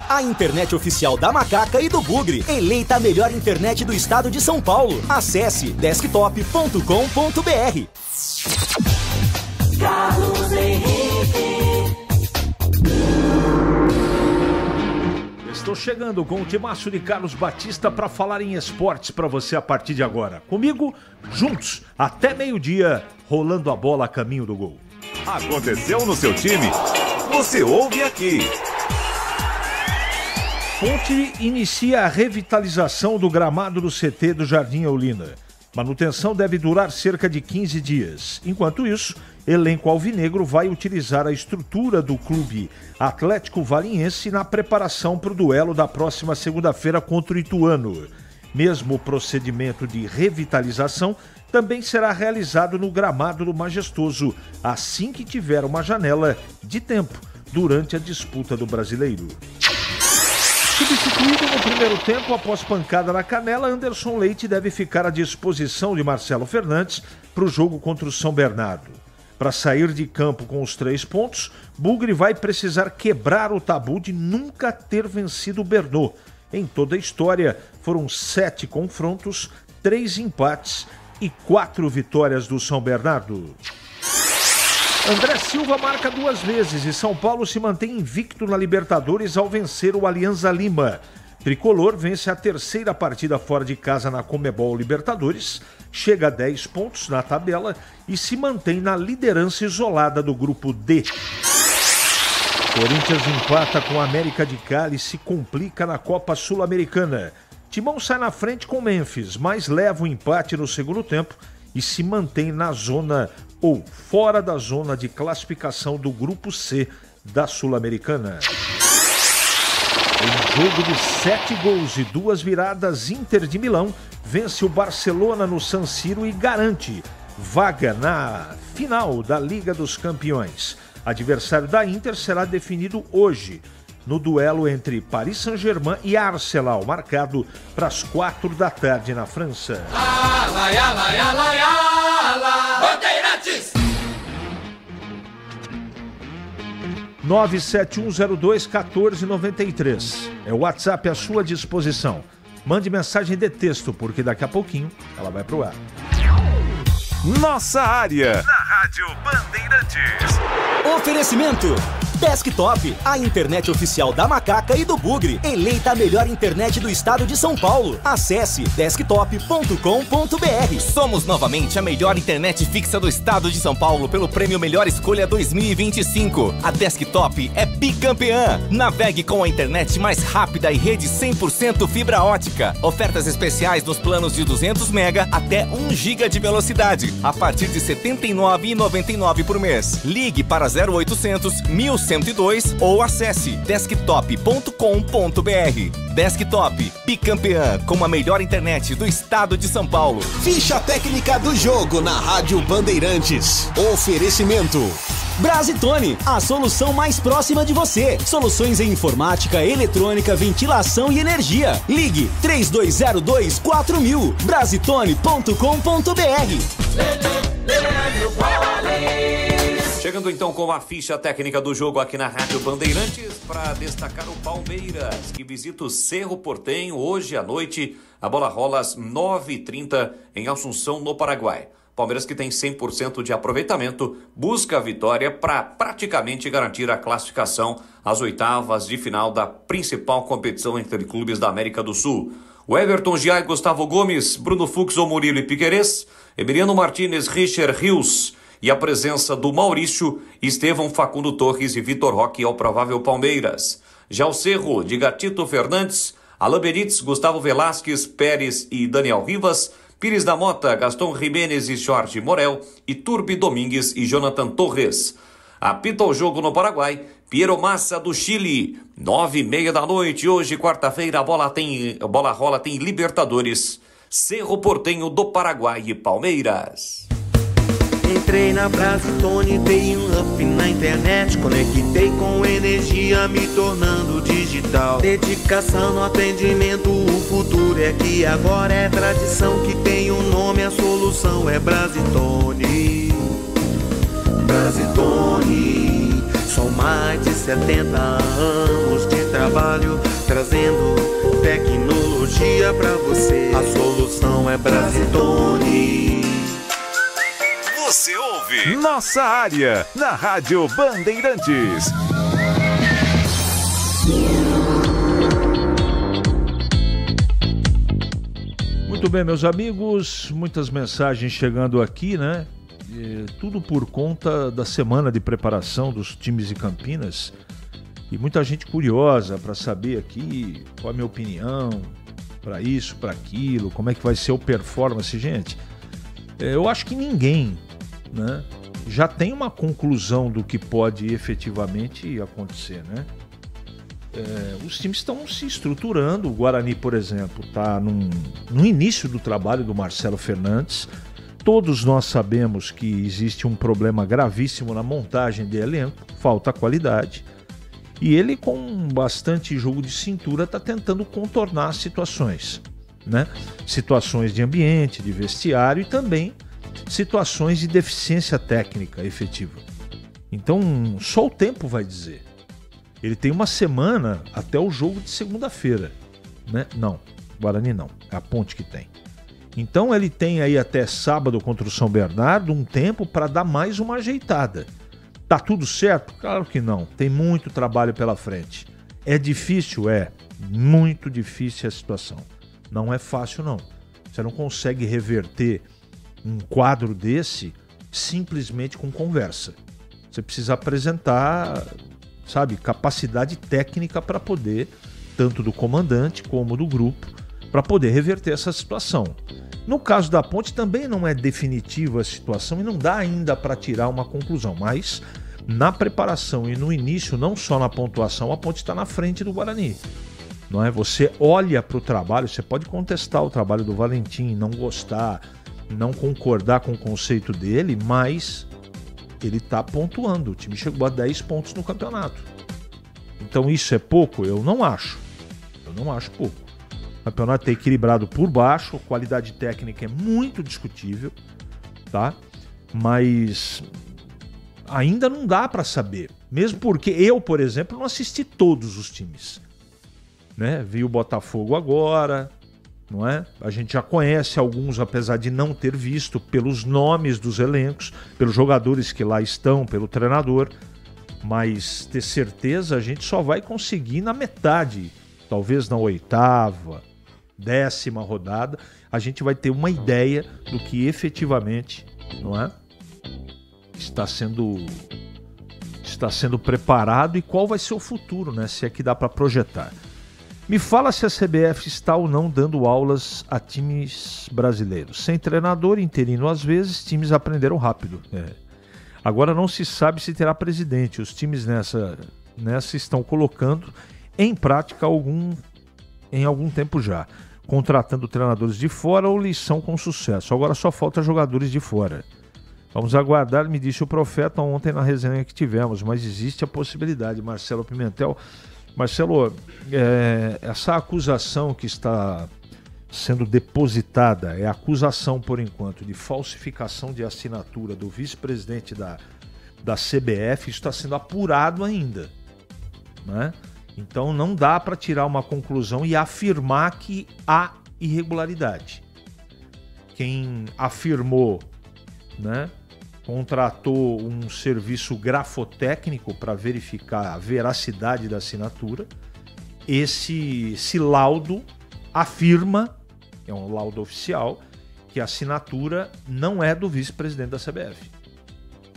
a internet oficial da Macaca e do Bugre. Eleita a melhor internet do estado de São Paulo. Acesse desktop.com.br. Carlos Henrique. Estou chegando com o timaço de Carlos Batista para falar em esportes para você a partir de agora. Comigo, juntos, até meio-dia, rolando a bola a caminho do gol. Aconteceu no seu time? Você ouve aqui. Ponte inicia a revitalização do gramado do CT do Jardim Eulina. Manutenção deve durar cerca de 15 dias. Enquanto isso, elenco alvinegro vai utilizar a estrutura do clube Atlético Valiense na preparação para o duelo da próxima segunda-feira contra o Ituano. Mesmo o procedimento de revitalização também será realizado no gramado do Majestoso, assim que tiver uma janela de tempo durante a disputa do Brasileiro. Substituído no primeiro tempo após pancada na canela, Anderson Leite deve ficar à disposição de Marcelo Fernandes para o jogo contra o São Bernardo. Para sair de campo com os 3 pontos, Bugre vai precisar quebrar o tabu de nunca ter vencido o Bernô. Em toda a história, foram 7 confrontos, 3 empates e 4 vitórias do São Bernardo. André Silva marca 2 vezes e São Paulo se mantém invicto na Libertadores ao vencer o Alianza Lima. Tricolor vence a 3ª partida fora de casa na Conmebol Libertadores, chega a 10 pontos na tabela e se mantém na liderança isolada do grupo D. Corinthians empata com a América de Cali e se complica na Copa Sul-Americana. Timão sai na frente com Memphis, mas leva o empate no segundo tempo e se mantém na zona ou fora da zona de classificação do grupo C da Sul-Americana. Em jogo de 7 gols e 2 viradas, Inter de Milão vence o Barcelona no San Siro e garante vaga na final da Liga dos Campeões. Adversário da Inter será definido hoje, no duelo entre Paris Saint-Germain e Arsenal, marcado para as 4 da tarde na França. 971021493. É o WhatsApp à sua disposição. Mande mensagem de texto, porque daqui a pouquinho ela vai pro ar. Nossa área, na Rádio Bandeirantes. Oferecimento Desktop, a internet oficial da Macaca e do Bugre. Eleita a melhor internet do estado de São Paulo. Acesse desktop.com.br. Somos novamente a melhor internet fixa do estado de São Paulo pelo Prêmio Melhor Escolha 2025. A Desktop é bicampeã. Navegue com a internet mais rápida e rede 100% fibra ótica. Ofertas especiais nos planos de 200 MB até 1 GB de velocidade, a partir de R$ 79,99 por mês. Ligue para 0800 1102 ou acesse desktop.com.br. Desktop, bicampeã com a melhor internet do estado de São Paulo. Ficha técnica do jogo na Rádio Bandeirantes. Oferecimento Brasitone, a solução mais próxima de você. Soluções em informática, eletrônica, ventilação e energia. Ligue 3202-4000. Brasitone.com.br. Chegando então com a ficha técnica do jogo aqui na Rádio Bandeirantes para destacar o Palmeiras, que visita o Cerro Porteño hoje à noite. A bola rola às 9h30 em Assunção, no Paraguai. Palmeiras, que tem 100% de aproveitamento, busca a vitória para praticamente garantir a classificação às oitavas de final da principal competição entre clubes da América do Sul. O Everton, Giai, Gustavo Gomes, Bruno Fux, Murilo e Piquerez, Emiliano Martínez, Richard Rios e a presença do Maurício, Estevão, Facundo Torres e Vitor Roque ao provável Palmeiras. Já o Cerro, de Gatito Fernandes, Alain Benítez, Gustavo Velasquez, Pérez e Daniel Rivas, Pires da Mota, Gastão Jimenez e Jorge Morel, e Turbi Domingues e Jonathan Torres. Apita o jogo no Paraguai, Piero Massa do Chile, 9h30 da noite, hoje quarta-feira, a bola rola, tem Libertadores, Cerro Porteño do Paraguai e Palmeiras. Entrei na Brasitone, dei um up na internet, conectei com energia, me tornando digital. Dedicação no atendimento, o futuro é aqui agora, é tradição que tem um nome, a solução é Brasitone. Brasitone, são mais de 70 anos de trabalho, trazendo tecnologia pra você. A solução é Brasitone. Você ouve Nossa Área, na Rádio Bandeirantes. Muito bem, meus amigos, muitas mensagens chegando aqui, né? Tudo por conta da semana de preparação dos times de Campinas. E muita gente curiosa para saber aqui qual é a minha opinião para isso, para aquilo, como é que vai ser o performance. Gente, eu acho que ninguém, né, já tem uma conclusão do que pode efetivamente acontecer, né? Os times estão se estruturando. O Guarani, por exemplo, está no início do trabalho do Marcelo Fernandes. Todos nós sabemos que existe um problema gravíssimo na montagem de elenco, falta qualidade. E ele, com bastante jogo de cintura, está tentando contornar situações, né? Situações de ambiente, de vestiário e também situações de deficiência técnica efetiva. Então, só o tempo vai dizer. Ele tem uma semana até o jogo de segunda-feira, né? Não, Guarani não, é a Ponte que tem. Então ele tem aí até sábado contra o São Bernardo um tempo para dar mais uma ajeitada. Tá tudo certo? Claro que não, tem muito trabalho pela frente. É difícil? É, muito difícil a situação. Não é fácil não. Você não consegue reverter um quadro desse simplesmente com conversa. Você precisa apresentar, sabe, capacidade técnica para poder, tanto do comandante como do grupo, para poder reverter essa situação. No caso da Ponte também não é definitiva a situação e não dá ainda para tirar uma conclusão, mas na preparação e no início, não só na pontuação, a Ponte está na frente do Guarani. Não é? Você olha para o trabalho, você pode contestar o trabalho do Valentim, não gostar, não concordar com o conceito dele, mas ele está pontuando. O time chegou a 10 pontos no campeonato. Então isso é pouco? Eu não acho. Eu não acho pouco. O campeonato é equilibrado por baixo, a qualidade técnica é muito discutível, tá? Mas ainda não dá para saber. Mesmo porque eu, por exemplo, não assisti todos os times, né? Vi o Botafogo agora, não é? A gente já conhece alguns, apesar de não ter visto, pelos nomes dos elencos, pelos jogadores que lá estão, pelo treinador, mas ter certeza a gente só vai conseguir na metade, talvez na 8ª, 10ª rodada, a gente vai ter uma ideia do que efetivamente, não é? Está sendo preparado e qual vai ser o futuro, né? Se é que dá para projetar. Me fala se a CBF está ou não dando aulas a times brasileiros. Sem treinador interino, às vezes, times aprenderam rápido. Agora não se sabe se terá presidente. Os times nessa estão colocando em prática em algum tempo já, contratando treinadores de fora ou lição com sucesso. Agora só falta jogadores de fora. Vamos aguardar, me disse o Profeta ontem na resenha que tivemos, mas existe a possibilidade. Marcelo Pimentel. Marcelo, essa acusação que está sendo depositada, é acusação por enquanto de falsificação de assinatura do vice-presidente da CBF, isso está sendo apurado ainda, né? Então não dá para tirar uma conclusão e afirmar que há irregularidade. Quem afirmou, né, contratou um serviço grafotécnico para verificar a veracidade da assinatura. Esse laudo afirma, é um laudo oficial, que a assinatura não é do vice-presidente da CBF.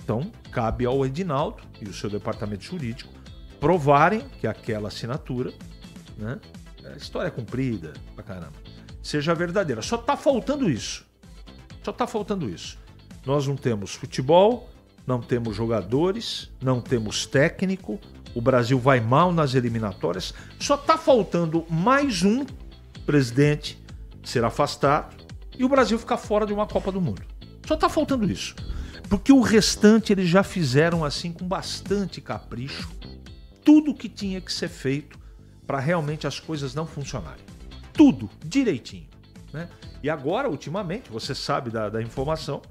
Então, cabe ao Edinaldo e o seu departamento jurídico provarem que aquela assinatura, né, a história é comprida pra caramba, seja verdadeira. Só está faltando isso. Só está faltando isso. Nós não temos futebol, não temos jogadores, não temos técnico, o Brasil vai mal nas eliminatórias, só está faltando mais um presidente ser afastado e o Brasil ficar fora de uma Copa do Mundo. Só está faltando isso. Porque o restante eles já fizeram assim com bastante capricho, tudo que tinha que ser feito para realmente as coisas não funcionarem. Tudo direitinho, né? E agora, ultimamente, você sabe da informação,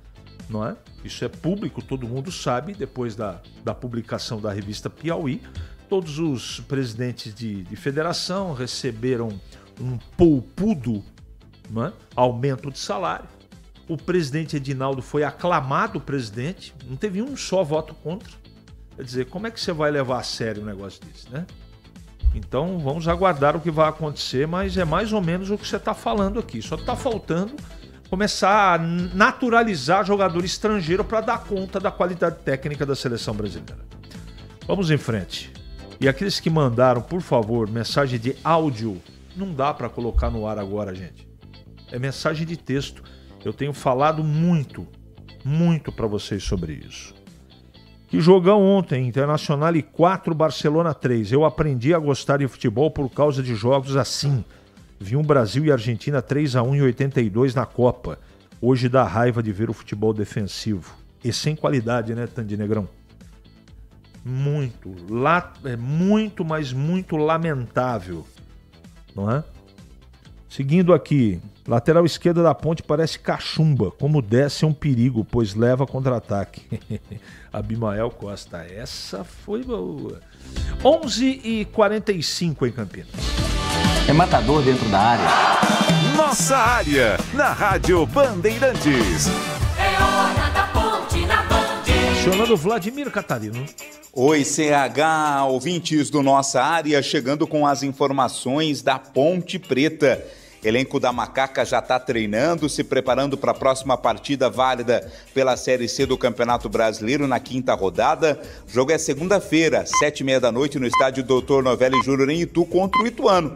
não é? Isso é público, todo mundo sabe, depois da publicação da revista Piauí, Todos os presidentes de federação receberam um poupudo, né, aumento de salário. O presidente Edinaldo foi aclamado presidente, não teve um só voto contra. Quer dizer, como é que você vai levar a sério um negócio desse, né? Então vamos aguardar o que vai acontecer, mas é mais ou menos o que você está falando aqui. Só está faltando começar a naturalizar jogador estrangeiro para dar conta da qualidade técnica da seleção brasileira. Vamos em frente. E aqueles que mandaram, por favor, mensagem de áudio, não dá para colocar no ar agora, gente. É mensagem de texto. Eu tenho falado muito para vocês sobre isso. Que jogão ontem, Internacional 4, Barcelona 3. Eu aprendi a gostar de futebol por causa de jogos assim. Vi um Brasil e Argentina 3-1 em 82 na Copa. Hoje dá raiva de ver o futebol defensivo. E sem qualidade, né, Tandy Negrão? Muito, mas muito lamentável. Não é? Seguindo aqui, lateral esquerda da Ponte parece cachumba. Como desce é um perigo, pois leva contra-ataque. Abimael Costa, essa foi boa. 11h45 em Campinas. É matador dentro da área. Nossa área, na Rádio Bandeirantes. É hora da Ponte na Band. Acionando Vladimir Catarino. Oi, CH, ouvintes do Nossa Área, chegando com as informações da Ponte Preta. Elenco da Macaca já está treinando, se preparando para a próxima partida válida pela Série C do Campeonato Brasileiro na 5ª rodada. O jogo é segunda-feira, 7h30 da noite, no estádio Dr. Novelli Júnior em Itu contra o Ituano.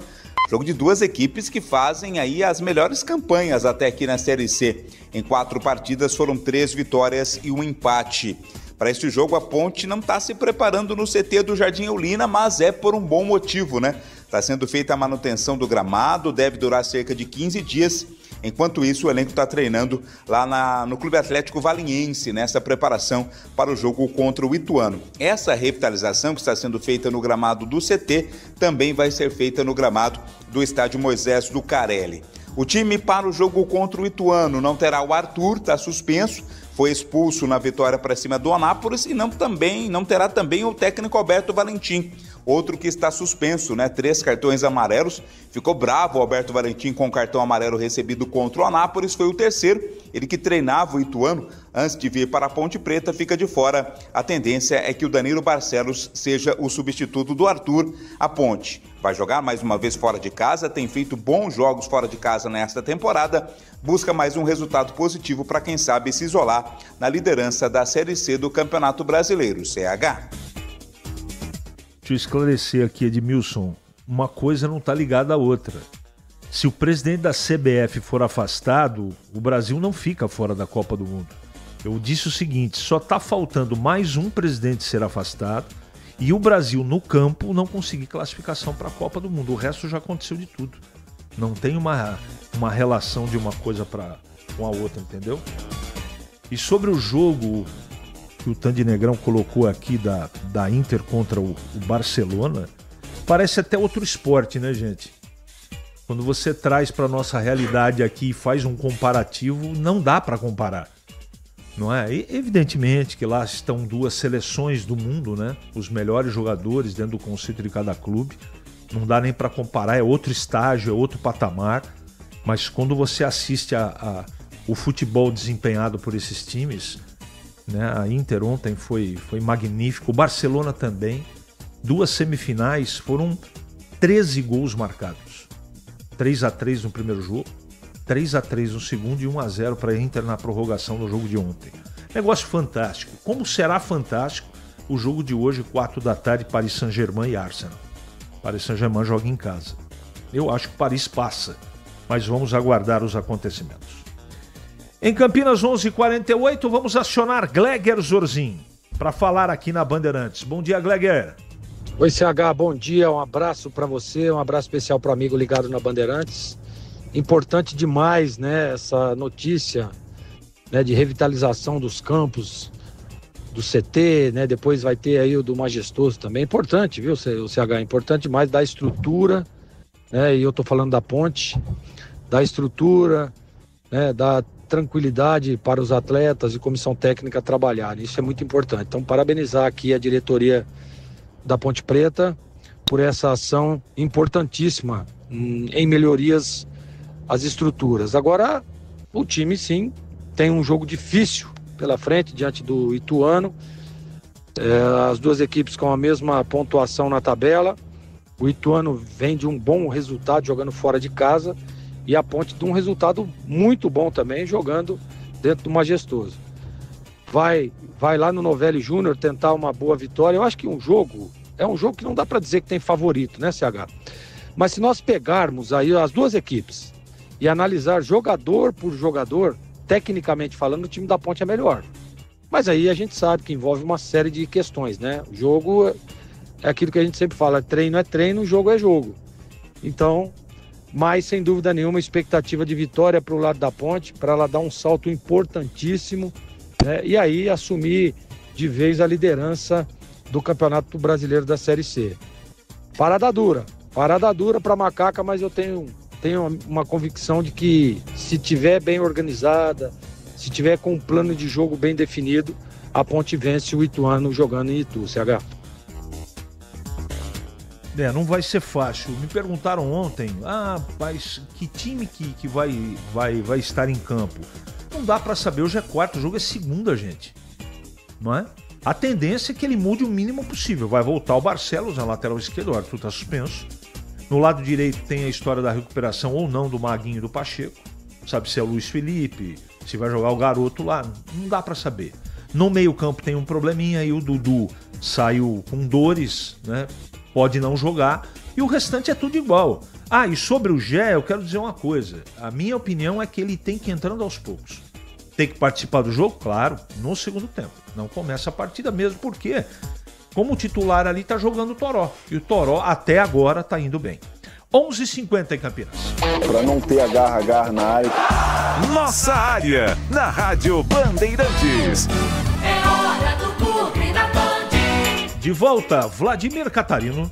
Jogo de duas equipes que fazem aí as melhores campanhas até aqui na Série C. Em 4 partidas foram 3 vitórias e um empate. Para este jogo, a Ponte não está se preparando no CT do Jardim Eulina, mas é por um bom motivo, né? Está sendo feita a manutenção do gramado, deve durar cerca de 15 dias. Enquanto isso, o elenco está treinando lá no Clube Atlético Valinhense, nessa preparação para o jogo contra o Ituano. Essa revitalização que está sendo feita no gramado do CT também vai ser feita no gramado do estádio Moisés do Carelli. O time para o jogo contra o Ituano não terá o Arthur, está suspenso, foi expulso na vitória para cima do Anápolis e não terá também o técnico Alberto Valentim, outro que está suspenso, né? 3 cartões amarelos. Ficou bravo o Alberto Valentim com o cartão amarelo recebido contra o Anápolis, foi o terceiro. Ele que treinava o Ituano antes de vir para a Ponte Preta fica de fora. A tendência é que o Danilo Barcelos seja o substituto do Arthur. A Ponte vai jogar mais uma vez fora de casa, tem feito bons jogos fora de casa nesta temporada, busca mais um resultado positivo para quem sabe se isolar na liderança da Série C do Campeonato Brasileiro, CH. Deixa eu esclarecer aqui, Edmilson, uma coisa não está ligada à outra. Se o presidente da CBF for afastado, o Brasil não fica fora da Copa do Mundo. Eu disse o seguinte, só está faltando mais um presidente ser afastado e o Brasil no campo não conseguir classificação para a Copa do Mundo. O resto já aconteceu de tudo. Não tem uma relação de uma coisa com a outra, entendeu? E sobre o jogo que o Tandy Negrão colocou aqui da Inter contra o Barcelona, parece até outro esporte, né, gente? Quando você traz para nossa realidade aqui e faz um comparativo, não dá para comparar, não é? E, evidentemente que lá estão 2 seleções do mundo, né? Os melhores jogadores dentro do conceito de cada clube. Não dá nem para comparar, é outro estágio, é outro patamar. Mas quando você assiste o futebol desempenhado por esses times, né? A Inter ontem foi magnífico, o Barcelona também. 2 semifinais, foram 13 gols marcados. 3-3 no primeiro jogo, 3-3 no segundo e 1-0 para a Inter na prorrogação do jogo de ontem. Negócio fantástico. Como será fantástico o jogo de hoje, 4 da tarde, Paris Saint-Germain e Arsenal. Paris Saint-Germain joga em casa. Eu acho que Paris passa, mas vamos aguardar os acontecimentos. Em Campinas, 11h48, vamos acionar Gleger Zorzin para falar aqui na Bandeirantes. Bom dia, Gleger. Oi, CH, bom dia, um abraço para você, um abraço especial para o amigo ligado na Bandeirantes. Importante demais, né, essa notícia, né, de revitalização dos campos, do CT, né, depois vai ter aí o do Majestoso também. Importante, viu, o CH, importante demais da estrutura, né, e eu tô falando da Ponte, da estrutura, né, da tranquilidade para os atletas e comissão técnica trabalharem. Isso é muito importante. Então, parabenizar aqui a diretoria da Ponte Preta por essa ação importantíssima em melhorias às estruturas. Agora, o time sim tem um jogo difícil pela frente diante do Ituano. As duas equipes com a mesma pontuação na tabela. O Ituano vem de um bom resultado jogando fora de casa e a Ponte de um resultado muito bom também jogando dentro do Majestoso. Vai lá no Novelli Júnior tentar uma boa vitória. Eu acho que é um jogo que não dá para dizer que tem favorito, né, CH? Mas se nós pegarmos aí as duas equipes e analisar jogador por jogador, tecnicamente falando, o time da Ponte é melhor. Mas aí a gente sabe que envolve uma série de questões, né? O jogo é aquilo que a gente sempre fala, treino é treino, jogo é jogo. Então, mas sem dúvida nenhuma, expectativa de vitória para o lado da Ponte, para ela dar um salto importantíssimo, né? E aí assumir de vez a liderança do Campeonato Brasileiro da Série C. Parada dura para a Macaca, mas eu tenho uma convicção de que se tiver bem organizada, se tiver com um plano de jogo bem definido, a Ponte vence o Ituano jogando em Itu, CH. Não vai ser fácil. Me perguntaram ontem, mas que time que vai estar em campo? Não dá para saber, hoje é quarto, o jogo é segunda, gente. Não é? A tendência é que ele mude o mínimo possível. Vai voltar o Barcelos na lateral esquerda, o Arthur está suspenso. No lado direito tem a história da recuperação ou não do Maguinho e do Pacheco. Sabe se é o Luiz Felipe, se vai jogar o garoto lá, não dá para saber. No meio-campo tem um probleminha aí, o Dudu saiu com dores, né? Pode não jogar, e o restante é tudo igual. E sobre o Gé, eu quero dizer uma coisa. A minha opinião é que ele tem que ir entrando aos poucos. Tem que participar do jogo, claro, no segundo tempo. Não começa a partida mesmo, porque como titular ali tá jogando o Toró. E o Toró até agora tá indo bem. 11h50 em Campinas. Para não ter agarra na área. Nossa área, na Rádio Bandeirantes. É hora do Bugre na Band. De volta, Vladimir Catarino.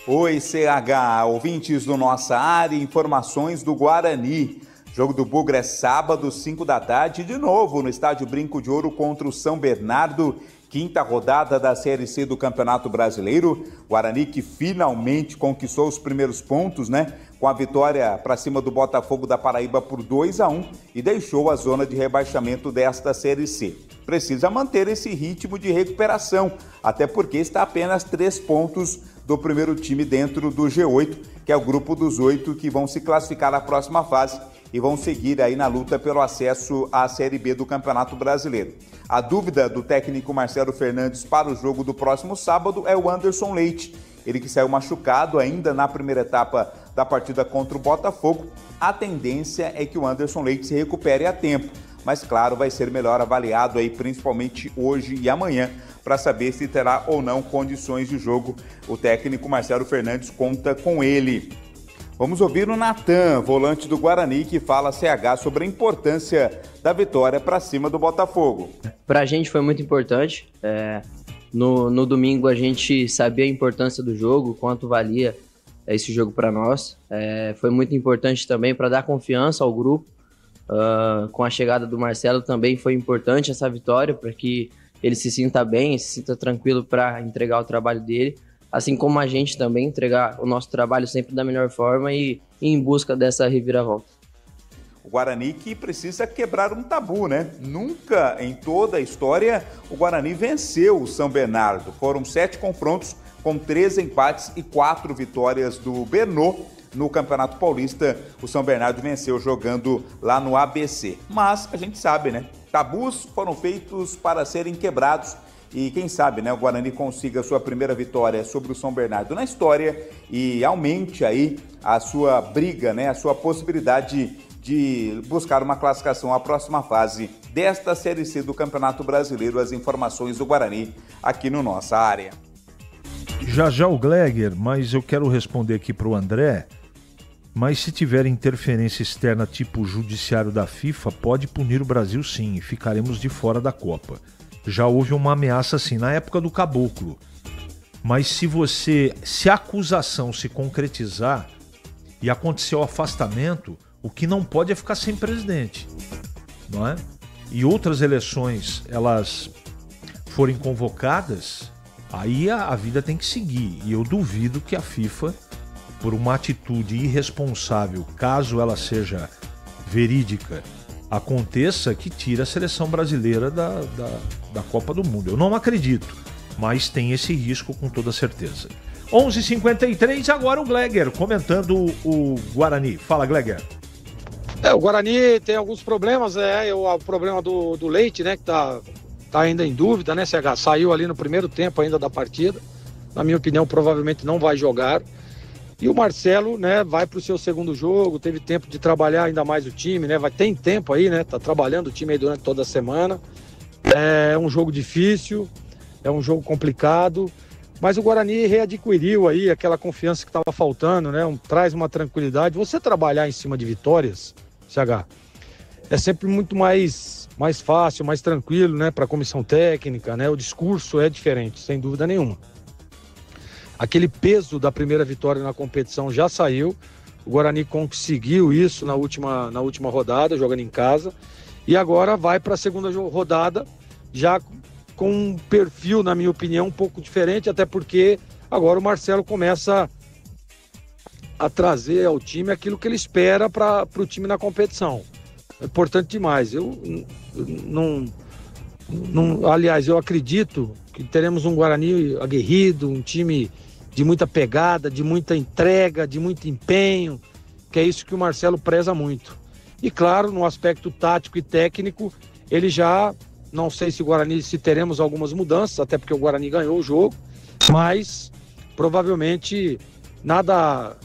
Oi, CH, ouvintes do Nossa Área, informações do Guarani. Jogo do Bugre é sábado, 5 da tarde, de novo no Estádio Brinco de Ouro contra o São Bernardo. Quinta rodada da Série C do Campeonato Brasileiro. Guarani que finalmente conquistou os primeiros pontos, né? Com a vitória para cima do Botafogo da Paraíba por 2-1 e deixou a zona de rebaixamento desta Série C. Precisa manter esse ritmo de recuperação, até porque está a apenas 3 pontos do primeiro time dentro do G8, que é o grupo dos 8 que vão se classificar na próxima fase e vão seguir aí na luta pelo acesso à Série B do Campeonato Brasileiro. A dúvida do técnico Marcelo Fernandes para o jogo do próximo sábado é o Anderson Leite. Ele que saiu machucado ainda na primeira etapa da partida contra o Botafogo. A tendência é que o Anderson Leite se recupere a tempo, mas claro, vai ser melhor avaliado aí principalmente hoje e amanhã para saber se terá ou não condições de jogo. O técnico Marcelo Fernandes conta com ele. Vamos ouvir o Natan, volante do Guarani, que fala CH sobre a importância da vitória para cima do Botafogo. Para a gente foi muito importante. No domingo a gente sabia a importância do jogo, quanto valia esse jogo para nós. Foi muito importante também para dar confiança ao grupo. Com a chegada do Marcelo também foi importante essa vitória, para que ele se sinta bem, se sinta tranquilo para entregar o trabalho dele. Assim como a gente também entregar o nosso trabalho sempre da melhor forma e ir em busca dessa reviravolta. O Guarani que precisa quebrar um tabu, né? Nunca em toda a história o Guarani venceu o São Bernardo. Foram 7 confrontos com 3 empates e 4 vitórias do Bernô. No Campeonato Paulista, o São Bernardo venceu jogando lá no ABC. Mas a gente sabe, né? Tabus foram feitos para serem quebrados. E quem sabe, né, o Guarani consiga a sua primeira vitória sobre o São Bernardo na história e aumente aí a sua briga, né, a sua possibilidade de buscar uma classificação à próxima fase desta Série C do Campeonato Brasileiro. As informações do Guarani aqui no Nossa Área. Já o Gleger, mas eu quero responder aqui para o André. Mas se tiver interferência externa tipo o judiciário da FIFA, pode punir o Brasil sim e ficaremos de fora da Copa. Já houve uma ameaça assim na época do Caboclo. Mas se a acusação se concretizar e acontecer o afastamento, o que não pode é ficar sem presidente, não é? E outras eleições, elas forem convocadas, aí a vida tem que seguir. E eu duvido que a FIFA, por uma atitude irresponsável, caso ela seja verídica, aconteça, que tire a seleção brasileira da Copa do Mundo. Eu não acredito, mas tem esse risco com toda certeza. 11h53, agora o Gleger comentando o Guarani. Fala, Gleger. O Guarani tem alguns problemas, o problema do Leite, né, que tá ainda em dúvida, né, CH? Saiu ali no primeiro tempo ainda da partida. Na minha opinião, provavelmente não vai jogar. E o Marcelo, né, vai pro seu segundo jogo, teve tempo de trabalhar ainda mais o time, né? Tem tempo aí, né? Tá trabalhando o time aí durante toda a semana. É um jogo difícil, é um jogo complicado, mas o Guarani readquiriu aí aquela confiança que estava faltando, né? Traz uma tranquilidade. Você trabalhar em cima de vitórias, CH, é sempre muito mais fácil, mais tranquilo, né? Para a comissão técnica, né? O discurso é diferente, sem dúvida nenhuma. Aquele peso da primeira vitória na competição já saiu. O Guarani conseguiu isso na última rodada, jogando em casa. E agora vai para a segunda rodada, já com um perfil, na minha opinião, um pouco diferente, até porque agora o Marcelo começa a trazer ao time aquilo que ele espera para o time na competição. É importante demais. Aliás, eu acredito que teremos um Guarani aguerrido, um time de muita pegada, de muita entrega, de muito empenho, que é isso que o Marcelo preza muito. E claro, no aspecto tático e técnico, ele já, não sei se teremos algumas mudanças, até porque o Guarani ganhou o jogo, mas provavelmente nada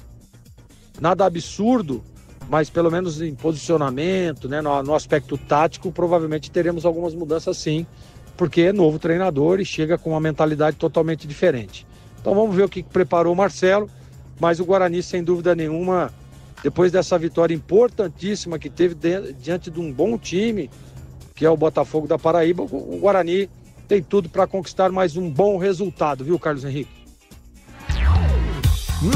absurdo, mas pelo menos em posicionamento, né, no aspecto tático, provavelmente teremos algumas mudanças sim, porque é novo treinador e chega com uma mentalidade totalmente diferente. Então vamos ver o que preparou o Marcelo, mas o Guarani, sem dúvida nenhuma, depois dessa vitória importantíssima que teve diante de um bom time, que é o Botafogo da Paraíba, o Guarani tem tudo para conquistar mais um bom resultado, viu, Carlos Henrique?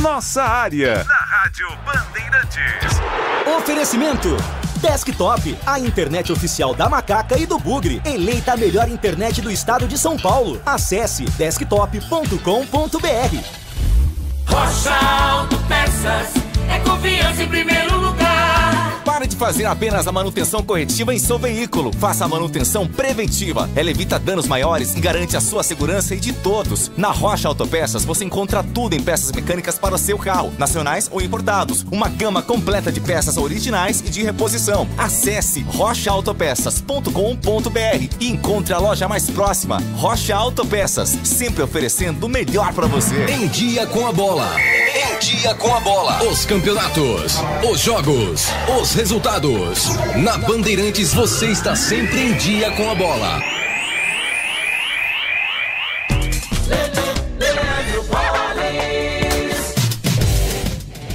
Nossa área, na Rádio Bandeirantes. Oferecimento Desktop, a internet oficial da Macaca e do Bugre. Eleita a melhor internet do estado de São Paulo. Acesse desktop.com.br. Rocha Autopeças, é confiança em primeiro lugar. Pare de fazer apenas a manutenção corretiva em seu veículo. Faça a manutenção preventiva. Ela evita danos maiores e garante a sua segurança e de todos. Na Rocha Autopeças você encontra tudo em peças mecânicas para o seu carro, nacionais ou importados. Uma gama completa de peças originais e de reposição. Acesse rochaautopeças.com.br e encontre a loja mais próxima. Rocha Autopeças, sempre oferecendo o melhor para você. Em dia com a bola. Em dia com a bola. Os campeonatos, os jogos, os resultados. Na Bandeirantes você está sempre em dia com a bola.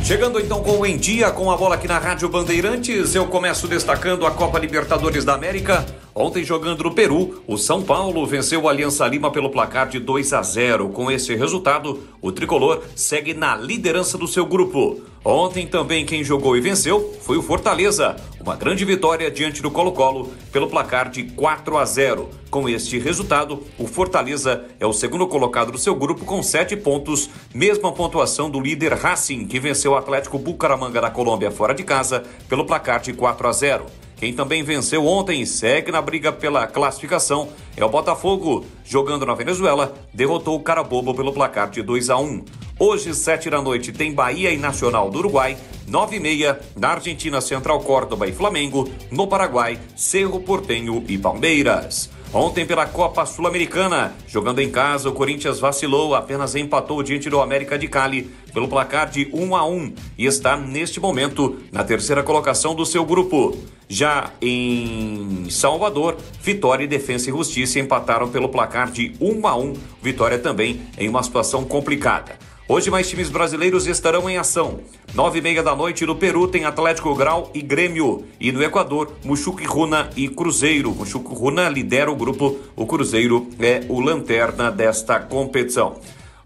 Chegando então com o Em Dia com a bola aqui na Rádio Bandeirantes, eu começo destacando a Copa Libertadores da América. Ontem, jogando no Peru, o São Paulo venceu o Alianza Lima pelo placar de 2-0. Com esse resultado, o tricolor segue na liderança do seu grupo. Ontem também quem jogou e venceu foi o Fortaleza. Uma grande vitória diante do Colo-Colo pelo placar de 4-0. Com este resultado, o Fortaleza é o segundo colocado do seu grupo com 7 pontos, mesma pontuação do líder Racing, que venceu o Atlético Bucaramanga da Colômbia fora de casa pelo placar de 4-0. Quem também venceu ontem e segue na briga pela classificação é o Botafogo. Jogando na Venezuela, derrotou o Carabobo pelo placar de 2-1. Hoje, 7 da noite, tem Bahia e Nacional do Uruguai. 9h30, na Argentina, Central Córdoba e Flamengo. No Paraguai, Cerro Porteño e Palmeiras. Ontem pela Copa Sul-Americana, jogando em casa, o Corinthians vacilou, apenas empatou diante do América de Cali pelo placar de 1-1 e está neste momento na terceira colocação do seu grupo. Já em Salvador, Vitória e Defensa e Justiça empataram pelo placar de 1-1, Vitória também em uma situação complicada. Hoje mais times brasileiros estarão em ação. 9h30 da noite no Peru tem Atlético Grau e Grêmio. E no Equador, Muxuque Runa e Cruzeiro. Muxuque Runa lidera o grupo, o Cruzeiro é o lanterna desta competição.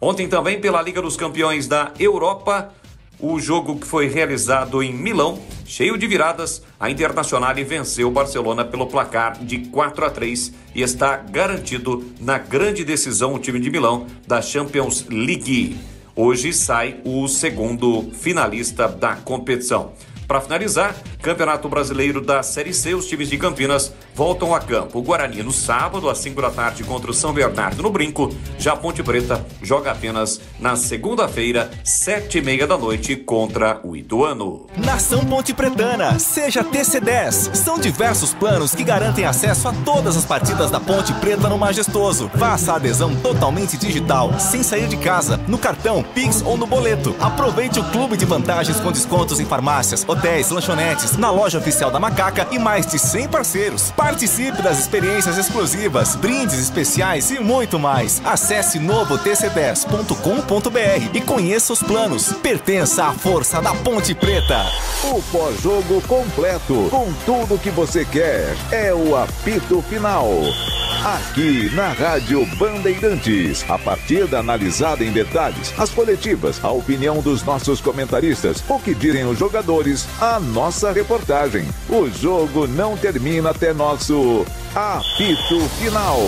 Ontem também pela Liga dos Campeões da Europa, o jogo que foi realizado em Milão, cheio de viradas, a Internazionale venceu o Barcelona pelo placar de 4-3 e está garantido na grande decisão o time de Milão da Champions League. Hoje sai o segundo finalista da competição. Para finalizar, Campeonato Brasileiro da Série C, os times de Campinas voltam a campo. O Guarani no sábado, às 5 da tarde, contra o São Bernardo no Brinco. Já a Ponte Preta joga apenas na segunda-feira, 7h30 da noite, contra o Ituano. Nação Ponte Pretana, seja TC10. São diversos planos que garantem acesso a todas as partidas da Ponte Preta no Majestoso. Faça a adesão totalmente digital, sem sair de casa, no cartão, Pix ou no boleto. Aproveite o clube de vantagens com descontos em farmácias, hotéis, lanchonetes, na loja oficial da Macaca e mais de 100 parceiros. Participe das experiências exclusivas, brindes especiais e muito mais. Acesse novotc10.com.br e conheça os planos. Pertença à força da Ponte Preta. O pós-jogo completo, com tudo que você quer, é o apito final. Aqui na Rádio Bandeirantes, a partida analisada em detalhes, as coletivas, a opinião dos nossos comentaristas, o que dizem os jogadores, a nossa reportagem. O jogo não termina até nosso apito final.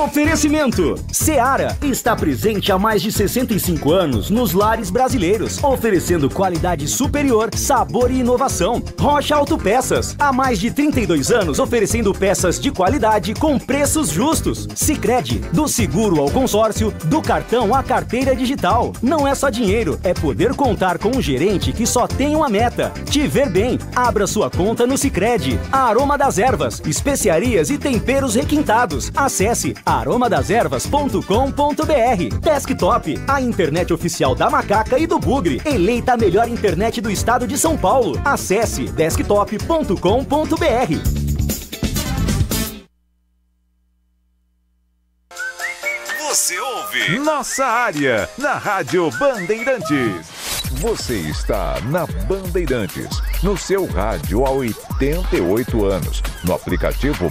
Oferecimento: Seara está presente há mais de 65 anos nos lares brasileiros, oferecendo qualidade superior, sabor e inovação. Rocha Autopeças, há mais de 32 anos oferecendo peças de qualidade com preços justos. Sicredi, do seguro ao consórcio, do cartão à carteira digital. Não é só dinheiro, é poder contar com um gerente que só tem uma meta: te ver bem. Abra sua conta no Sicredi. A Aroma das Ervas, especiarias e temperos requintados. Acesse aromadeservas.com.br. Desktop, a internet oficial da Macaca e do Bugre, eleita a melhor internet do estado de São Paulo. Acesse desktop.com.br. Você ouve Nossa Área, na Rádio Bandeirantes. Você está na Bandeirantes, no seu rádio há 88 anos, no aplicativo